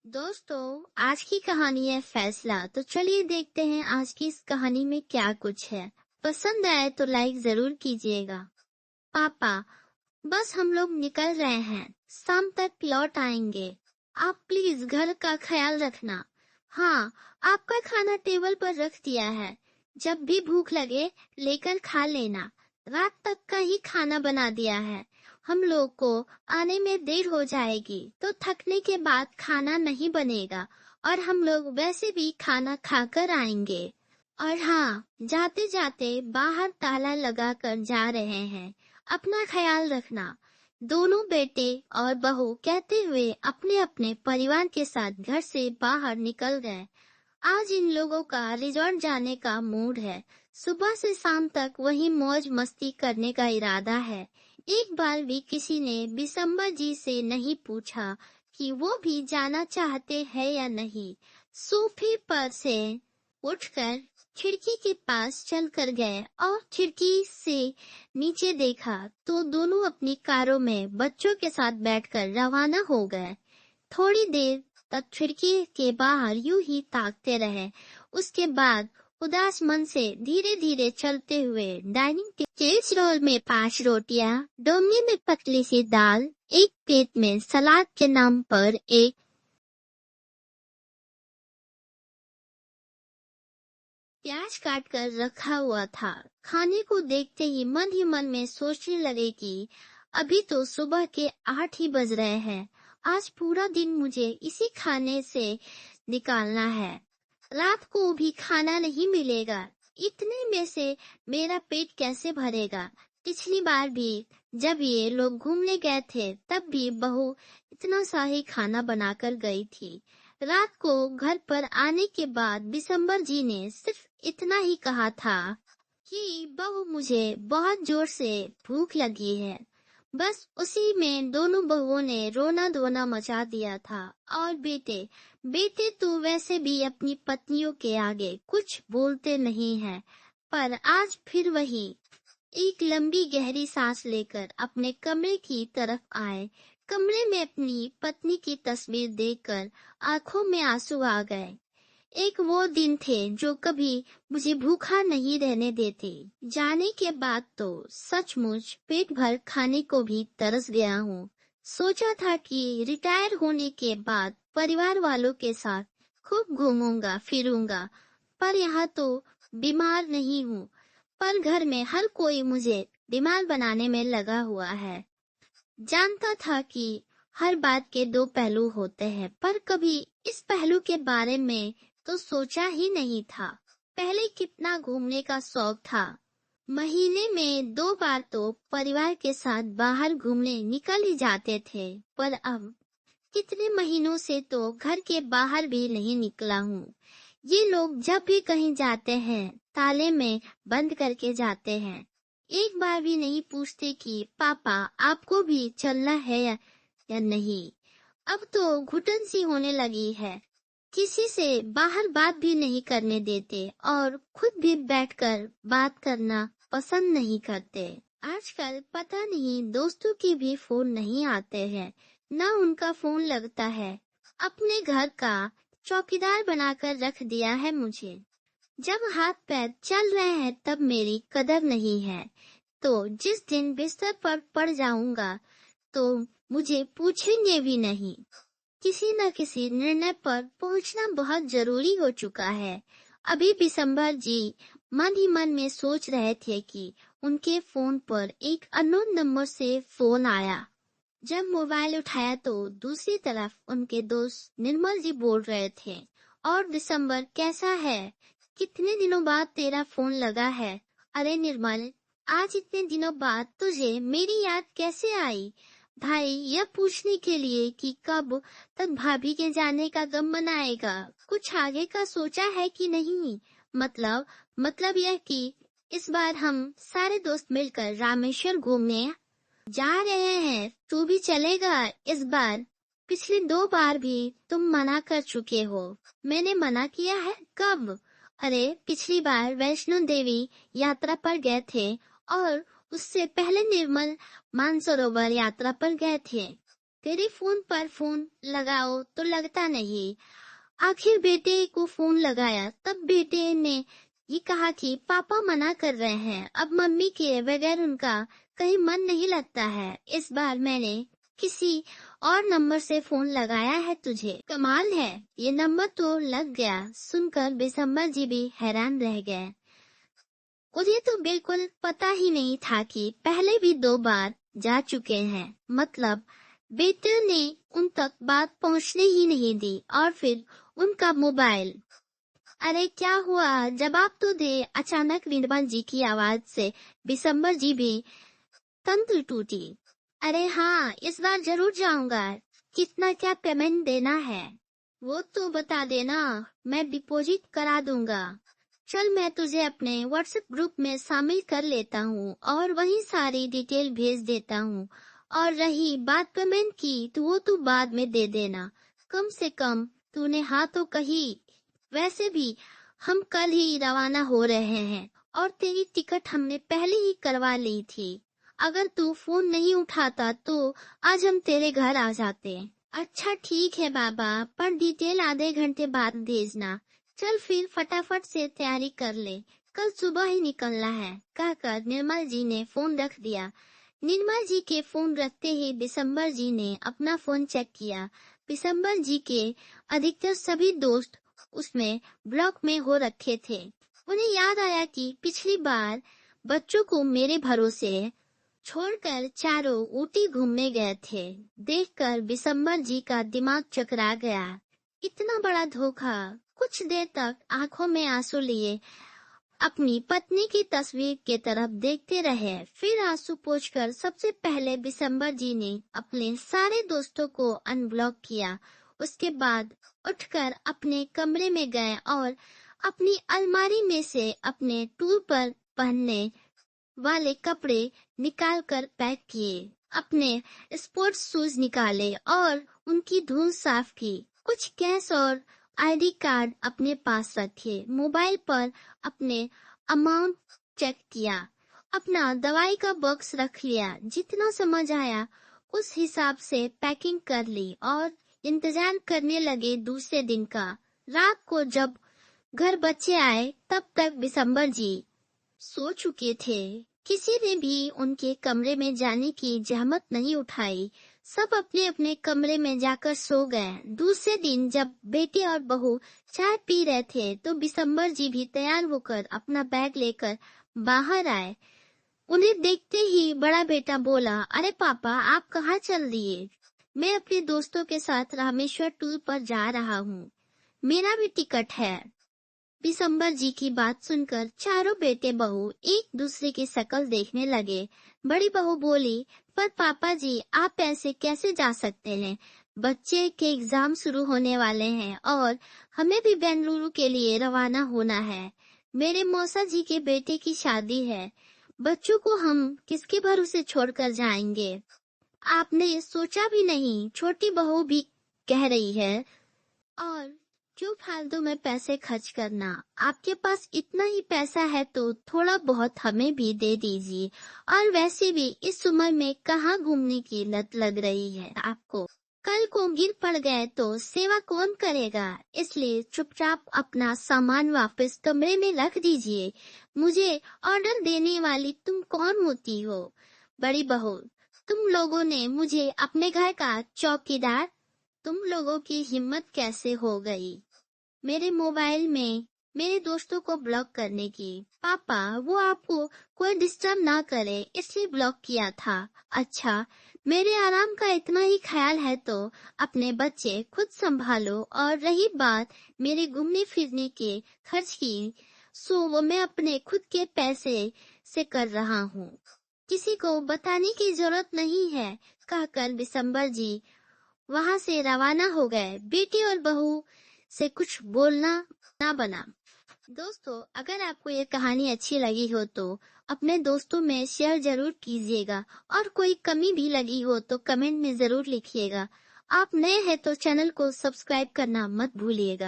दोस्तों, आज की कहानी है फैसला। तो चलिए देखते हैं आज की इस कहानी में क्या कुछ है। पसंद आए तो लाइक जरूर कीजिएगा। पापा, बस हम लोग निकल रहे हैं, शाम तक लौट आएंगे। आप प्लीज घर का ख्याल रखना। हाँ, आपका खाना टेबल पर रख दिया है, जब भी भूख लगे लेकर खा लेना। रात तक का ही खाना बना दिया है। हम लोग को आने में देर हो जाएगी तो थकने के बाद खाना नहीं बनेगा, और हम लोग वैसे भी खाना खाकर आएंगे। और हाँ, जाते जाते बाहर ताला लगा कर जा रहे हैं, अपना ख्याल रखना। दोनों बेटे और बहू कहते हुए अपने अपने परिवार के साथ घर से बाहर निकल गए। आज इन लोगों का रिजॉर्ट जाने का मूड है। सुबह से शाम तक वही मौज मस्ती करने का इरादा है। एक बार भी किसी ने बिशंबर जी से नहीं पूछा कि वो भी जाना चाहते हैं या नहीं। सोफे पर से उठकर खिड़की के पास चल कर गए और खिड़की से नीचे देखा तो दोनों अपनी कारों में बच्चों के साथ बैठकर रवाना हो गए। थोड़ी देर तक खिड़की के बाहर यूं ही ताकते रहे। उसके बाद उदास मन से धीरे धीरे चलते हुए डाइनिंग कैसरोल में 5 रोटियां, डोंगे में पतली सी दाल, एक प्लेट में सलाद के नाम पर एक प्याज काट कर रखा हुआ था। खाने को देखते ही मन में सोचने लगे कि अभी तो सुबह के 8 ही बज रहे हैं। आज पूरा दिन मुझे इसी खाने से निकालना है। रात को भी खाना नहीं मिलेगा। इतने में से मेरा पेट कैसे भरेगा। पिछली बार भी जब ये लोग घूमने गए थे तब भी बहू इतना सा ही खाना बनाकर गई थी। रात को घर पर आने के बाद बिशंबर जी ने सिर्फ इतना ही कहा था कि बहू, मुझे बहुत जोर से भूख लगी है। बस उसी में दोनों बहुओं ने रोना धोना मचा दिया था। और बेटे बेटे तो वैसे भी अपनी पत्नियों के आगे कुछ बोलते नहीं हैं। पर आज फिर वही एक लंबी गहरी सांस लेकर अपने कमरे की तरफ आए। कमरे में अपनी पत्नी की तस्वीर देखकर आंखों में आंसू आ गए। एक वो दिन थे जो कभी मुझे भूखा नहीं रहने देते। जाने के बाद तो सचमुच पेट भर खाने को भी तरस गया हूँ। सोचा था कि रिटायर होने के बाद परिवार वालों के साथ खूब घूमूंगा फिरूंगा, पर यहाँ तो बीमार नहीं हूँ, पर घर में हर कोई मुझे बीमार बनाने में लगा हुआ है। जानता था कि हर बात के दो पहलू होते हैं, पर कभी इस पहलू के बारे में तो सोचा ही नहीं था। पहले कितना घूमने का शौक था। महीने में 2 बार तो परिवार के साथ बाहर घूमने निकल ही जाते थे, पर अब कितने महीनों से तो घर के बाहर भी नहीं निकला हूँ। ये लोग जब भी कहीं जाते हैं ताले में बंद करके जाते हैं। एक बार भी नहीं पूछते कि पापा आपको भी चलना है या नहीं। अब तो घुटन सी होने लगी है। किसी से बाहर बात भी नहीं करने देते और खुद भी बैठकर बात करना पसंद नहीं करते। आजकल पता नहीं दोस्तों के भी फोन नहीं आते हैं, ना उनका फोन लगता है। अपने घर का चौकीदार बनाकर रख दिया है मुझे। जब हाथ पैर चल रहे हैं तब मेरी कदर नहीं है, तो जिस दिन बिस्तर पर पड़ जाऊंगा तो मुझे पूछेंगे भी नहीं। किसी न किसी निर्णय पर पहुंचना बहुत जरूरी हो चुका है। अभी बिशंबर जी मन ही मन में सोच रहे थे कि उनके फोन पर एक अननोन नंबर से फोन आया। जब मोबाइल उठाया तो दूसरी तरफ उनके दोस्त निर्मल जी बोल रहे थे। और दिसंबर कैसा है? कितने दिनों बाद तेरा फोन लगा है। अरे निर्मल, आज इतने दिनों बाद तुझे मेरी याद कैसे आई? भाई, यह पूछने के लिए कि कब तक भाभी के जाने का गम मनाएगा। कुछ आगे का सोचा है कि नहीं? मतलब यह कि इस बार हम सारे दोस्त मिलकर रामेश्वर घूमने जा रहे हैं। तू भी चलेगा इस बार? पिछली 2 बार भी तुम मना कर चुके हो। मैंने मना किया है कब? अरे पिछली बार वैष्णो देवी यात्रा पर गए थे और उससे पहले निर्मल मानसरोवर यात्रा पर गए थे। तेरे फोन पर फोन लगाओ तो लगता नहीं। आखिर बेटे को फोन लगाया, तब बेटे ने ये कहा कि पापा मना कर रहे हैं, अब मम्मी के बगैर उनका कहीं मन नहीं लगता है। इस बार मैंने किसी और नंबर से फोन लगाया है तुझे। कमाल है, ये नंबर तो लग गया। सुनकर बिशंबर जी भी हैरान रह गए। मुझे तो बिल्कुल पता ही नहीं था कि पहले भी 2 बार जा चुके हैं। मतलब बेटे ने उन तक बात पहुंचने ही नहीं दी। और फिर उनका मोबाइल। अरे क्या हुआ, जवाब तो दे। अचानक निर्मल जी की आवाज से बिशंबर जी भी तंत्र टूटी। अरे हाँ, इस बार जरूर जाऊंगा। कितना क्या पेमेंट देना है वो तो बता देना, मैं डिपॉजिट करा दूंगा। चल, मैं तुझे अपने व्हाट्सएप ग्रुप में शामिल कर लेता हूँ और वहीं सारी डिटेल भेज देता हूँ। और रही बात पेमेंट की, तो वो तू बाद में दे देना। कम से कम तूने हाँ तो कही। वैसे भी हम कल ही रवाना हो रहे हैं और तेरी टिकट हमने पहले ही करवा ली थी। अगर तू फोन नहीं उठाता तो आज हम तेरे घर आ जाते। अच्छा ठीक है बाबा, पर डिटेल आधे घंटे बाद भेजना। चल फिर फटाफट से तैयारी कर ले, कल सुबह ही निकलना है, कहकर निर्मल जी ने फोन रख दिया। निर्मल जी के फोन रखते ही बिशंबर जी ने अपना फोन चेक किया। बिशंबर जी के अधिकतर सभी दोस्त उसमें ब्लॉक में हो रखे थे। उन्हें याद आया कि पिछली बार बच्चों को मेरे भरोसे छोड़कर चारों ऊटी घूमने गए थे। देखकर बिशंबर जी का दिमाग चकरा गया। इतना बड़ा धोखा। कुछ देर तक आंखों में आंसू लिए अपनी पत्नी की तस्वीर की तरफ देखते रहे। फिर आंसू पोंछकर सबसे पहले बिशंबर जी ने अपने सारे दोस्तों को अनब्लॉक किया। उसके बाद उठकर अपने कमरे में गए और अपनी अलमारी में से अपने टूर पर पहनने वाले कपड़े निकालकर पैक किए। अपने स्पोर्ट्स शूज निकाले और उनकी धूल साफ की। कुछ कैश और आईडी कार्ड अपने पास रखे। मोबाइल पर अपने अमाउंट चेक किया। अपना दवाई का बॉक्स रख लिया। जितना समझ आया उस हिसाब से पैकिंग कर ली और इंतजार करने लगे दूसरे दिन का। रात को जब घर बच्चे आए तब तक बिशंबर जी सो चुके थे। किसी ने भी उनके कमरे में जाने की जहमत नहीं उठाई। सब अपने अपने कमरे में जाकर सो गए। दूसरे दिन जब बेटे और बहू चाय पी रहे थे तो बिशंबर जी भी तैयार होकर अपना बैग लेकर बाहर आए। उन्हें देखते ही बड़ा बेटा बोला, अरे पापा, आप कहाँ चल दिए? मैं अपने दोस्तों के साथ रामेश्वर टूर पर जा रहा हूँ, मेरा भी टिकट है। बिशंबर जी की बात सुनकर चारों बेटे बहू एक दूसरे की शक्ल देखने लगे। बड़ी बहू बोली, पर पापा जी, आप ऐसे कैसे जा सकते हैं? बच्चे के एग्जाम शुरू होने वाले हैं और हमें भी बेंगलुरु के लिए रवाना होना है। मेरे मौसा जी के बेटे की शादी है। बच्चों को हम किसके भरोसे छोड़कर जाएंगे? आपने सोचा भी नहीं, छोटी बहू भी कह रही है। और क्यों फालतू में पैसे खर्च करना? आपके पास इतना ही पैसा है तो थोड़ा बहुत हमें भी दे दीजिए। और वैसे भी इस उम्र में कहाँ घूमने की लत लग रही है आपको? कल को गिर पड़ गए तो सेवा कौन करेगा? इसलिए चुपचाप अपना सामान वापस कमरे में रख दीजिए। मुझे ऑर्डर देने वाली तुम कौन होती हो? बड़ी बहू, तुम लोगों ने मुझे अपने घर का चौकीदार। तुम लोगों की हिम्मत कैसे हो गई मेरे मोबाइल में मेरे दोस्तों को ब्लॉक करने की? पापा, वो आपको कोई डिस्टर्ब ना करे इसलिए ब्लॉक किया था। अच्छा, मेरे आराम का इतना ही ख्याल है तो अपने बच्चे खुद संभालो। और रही बात मेरे घूमने फिरने के खर्च की, सो वो मैं अपने खुद के पैसे से कर रहा हूँ, किसी को बताने की जरूरत नहीं है, कहकर बिशंबर जी वहां से रवाना हो गए। बेटी और बहू से कुछ बोलना ना बना। दोस्तों, अगर आपको ये कहानी अच्छी लगी हो तो अपने दोस्तों में शेयर जरूर कीजिएगा और कोई कमी भी लगी हो तो कमेंट में जरूर लिखिएगा। आप नए हैं तो चैनल को सब्सक्राइब करना मत भूलिएगा।